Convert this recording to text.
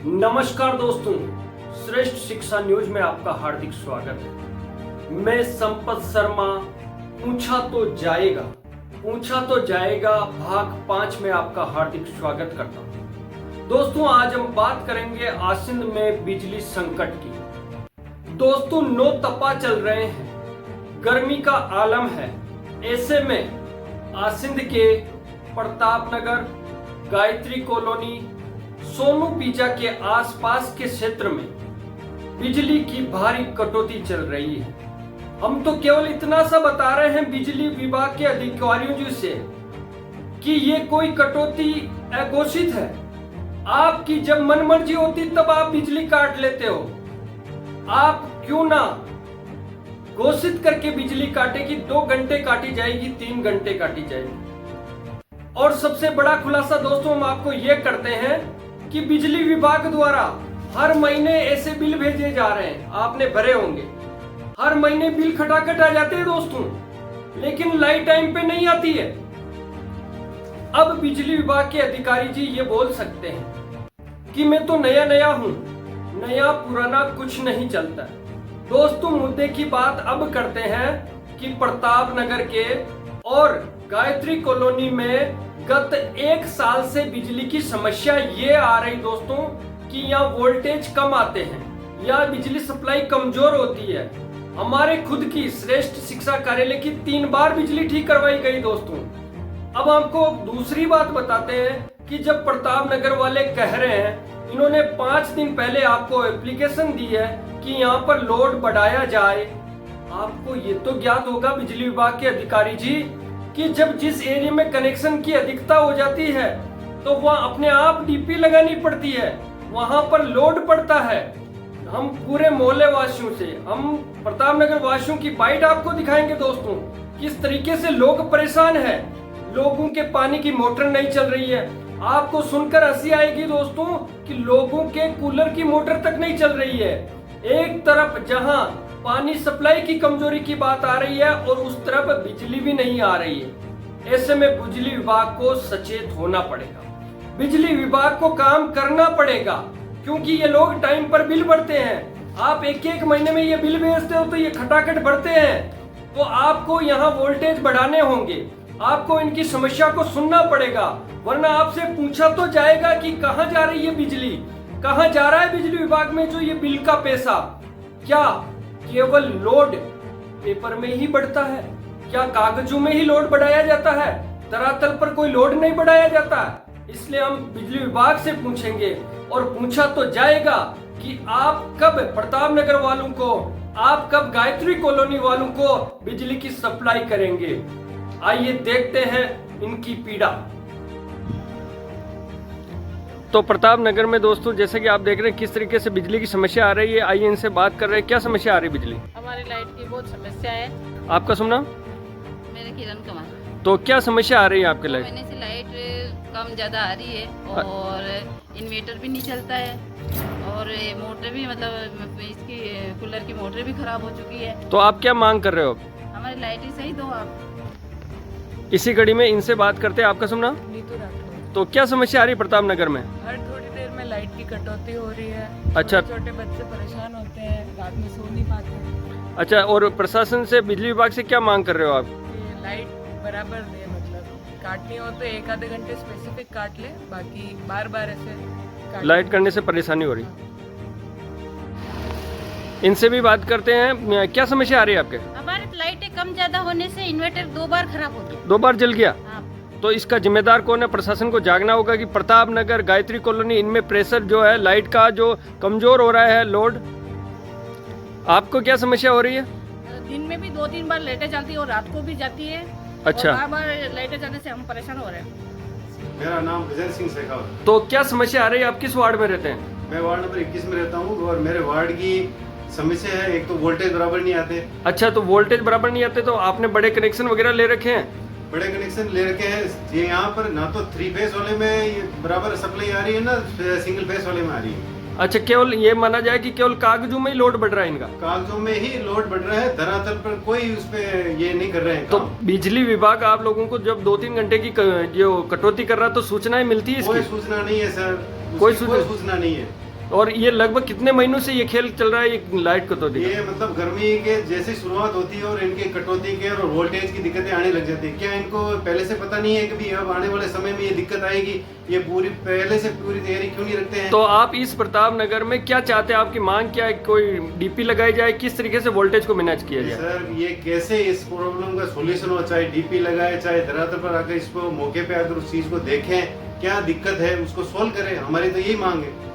नमस्कार दोस्तों, श्रेष्ठ शिक्षा न्यूज में आपका हार्दिक स्वागत है। मैं संपत शर्मा पूछा तो जाएगा भाग 5 में आपका हार्दिक स्वागत करता हूं। दोस्तों, आज हम बात करेंगे आसिंद में बिजली संकट की। दोस्तों, नौ तपा चल रहे हैं, गर्मी का आलम है। ऐसे में आसिंद के प्रताप नगर, गायत्री कॉलोनी, सोनू पिज्जा के आसपास के क्षेत्र में बिजली की भारी कटौती चल रही है। हम तो केवल इतना सा बता रहे हैं बिजली विभाग के अधिकारियों से कि ये कोई कटौती अघोषित है। आपकी जब मनमर्जी होती तब आप बिजली काट लेते हो। आप क्यों ना घोषित करके बिजली काटे कि 2 घंटे काटी जाएगी, 3 घंटे काटी जाएगी। और सबसे बड़ा खुलासा दोस्तों हम आपको यह करते हैं कि बिजली विभाग द्वारा हर महीने ऐसे बिल भेजे जा रहे हैं, आपने भरे होंगे। हर महीने बिल खटाखट आ जाते हैं दोस्तों, लेकिन लाइट टाइम पे नहीं आती है। अब बिजली विभाग के अधिकारी जी ये बोल सकते हैं कि मैं तो नया हूं, नया पुराना कुछ नहीं चलता। दोस्तों, मुद्दे की बात अब करते हैं कि प्रताप नगर के और गायत्री कॉलोनी में गत 1 साल से बिजली की समस्या ये आ रही दोस्तों कि यहाँ वोल्टेज कम आते हैं या बिजली सप्लाई कमजोर होती है। हमारे खुद की श्रेष्ठ शिक्षा कार्यालय की 3 बार बिजली ठीक करवाई गई दोस्तों। अब आपको दूसरी बात बताते हैं कि जब प्रताप नगर वाले कह रहे हैं, इन्होंने 5 दिन पहले आपको एप्लीकेशन दी है कि यहाँ पर लोड बढ़ाया जाए। आपको ये तो ज्ञात होगा बिजली विभाग के अधिकारी जी कि जब जिस एरिया में कनेक्शन की अधिकता हो जाती है तो वहाँ अपने आप डीपी लगानी पड़ती है, वहां पर लोड पड़ता है। हम पूरे मोहल्ले वासियों से, हम प्रताप नगर वासियों की बाइट आपको दिखाएंगे दोस्तों, किस तरीके से लोग परेशान हैं। लोगों के पानी की मोटर नहीं चल रही है। आपको सुनकर हंसी आएगी दोस्तों कि लोगों के कूलर की मोटर तक नहीं चल रही है। एक तरफ जहां पानी सप्लाई की कमजोरी की बात आ रही है और उस तरफ बिजली भी नहीं आ रही है। ऐसे में बिजली विभाग को सचेत होना पड़ेगा, बिजली विभाग को काम करना पड़ेगा, क्योंकि ये लोग टाइम पर बिल भरते हैं। आप एक महीने में ये बिल भेजते हो तो ये खटाखट भरते हैं। तो आपको यहाँ वोल्टेज बढ़ाने होंगे, आपको इनकी समस्या को सुनना पड़ेगा, वरना आपसे पूछा तो जाएगा कि कहाँ जा रही है बिजली, कहाँ जा रहा है बिजली विभाग में जो ये बिल का पैसा। क्या केवल लोड पेपर में ही बढ़ता है? क्या कागजों में ही लोड बढ़ाया जाता है? धरातल पर कोई लोड नहीं बढ़ाया जाता। इसलिए हम बिजली विभाग से पूछेंगे और पूछा तो जाएगा कि आप कब प्रताप नगर वालों को, आप कब गायत्री कॉलोनी वालों को बिजली की सप्लाई करेंगे। आइए देखते हैं इनकी पीड़ा। तो प्रताप नगर में दोस्तों जैसे कि आप देख रहे हैं किस तरीके से बिजली की समस्या आ रही है। आइए इनसे बात कर रहे हैं, क्या समस्या आ रही है बिजली? हमारी लाइट की बहुत समस्या है। आपका सुना? मेरे किरण कुमार। तो क्या समस्या आ रही है आपके लाइट? महीने से लाइट कम ज़्यादा आ रही है और इन्वर्टर भी नहीं चलता है और मोटर भी, मतलब इसकी कूलर की मोटर भी खराब हो चुकी है। तो आप क्या मांग कर रहे हो? हमारी लाइट ही सही दो आप। इसी कड़ी में इनसे बात करते हैं। आपका सुना? तो क्या समस्या आ रही है प्रताप नगर में? हर थोड़ी देर में लाइट की कटौती हो रही है। अच्छा, छोटे बच्चे परेशान होते हैं, रात में सो नहीं पाते। अच्छा, और प्रशासन से, बिजली विभाग से क्या मांग कर रहे हो आप? ये लाइट बराबर दे, मतलब काटनी हो तो 1 आधे घंटे स्पेसिफिक काट ले, बाकी बार बार ऐसे लाइट करने से परेशानी हो रही। इनसे भी बात करते हैं, क्या समस्या आ रही है आपके? हमारी लाइटें कम ज़्यादा होने से इन्वर्टर 2 बार खराब हो गया। 2 बार जल गया? हाँ। तो इसका जिम्मेदार कौन है? प्रशासन को जागना होगा कि प्रताप नगर, गायत्री कॉलोनी, इनमें प्रेशर जो है लाइट का जो कमजोर हो रहा है लोड। आपको क्या समस्या हो रही है? दिन में भी 2-3 बार लाइटें जाती है और रात को भी जाती है। अच्छा, बार बार लाइटें जाने से हम परेशान हो रहे हैं। मेरा नाम विजय सिंह शेखावत। तो क्या समस्या आ रही है? आप किस वार्ड में रहते हैं? मैं वार्ड नंबर 21 में रहता हूँ और मेरे वार्ड की समस्या है, एक तो वोल्टेज बराबर नहीं आते। अच्छा, तो वोल्टेज बराबर नहीं आते, तो आपने बड़े कनेक्शन वगैरह ले रखे हैं? बड़े कनेक्शन ले रखे हैं। ये यहाँ पर ना तो 3 फेस वाले में ये बराबर सप्लाई आ रही है, ना सिंगल फेस वाले में आ रही है। अच्छा, केवल ये माना जाए कि केवल कागजों में ही लोड बढ़ रहा है इनका? कागजों में ही लोड बढ़ रहा है, धरातल पर कोई उस पे ये नहीं कर रहे हैं तो काम। बिजली विभाग आप लोगों को जब 2-3 घंटे की जो कटौती कर रहा है तो सूचनाएं मिलती है कोई इसकी? सूचना नहीं है सर, कोई कोई सूचना नहीं है। और ये लगभग कितने महीनों से ये खेल चल रहा है ये लाइट कटौती का? ये मतलब गर्मी के जैसे शुरुआत होती है और इनकी कटौती के और वोल्टेज की दिक्कतें आने लग जाती है। क्या इनको पहले से पता नहीं है कि भी अब आने वाले समय में ये दिक्कत आएगी? ये पूरी पहले से पूरी तैयारी क्यों नहीं रखते हैं? तो आप इस प्रताप नगर में क्या चाहते हैं, आपकी मांग क्या है? कोई डीपी लगाई जाए, किस तरीके से वोल्टेज को मैनेज किया जाए? सर ये कैसे इस प्रॉब्लम का सॉल्यूशन हो, चाहे डीपी लगाए चाहे धरातल पर आकर इसको मौके पे आकर उस चीज को देखें क्या दिक्कत है उसको सोल्व करें, हमारी तो यही मांग है।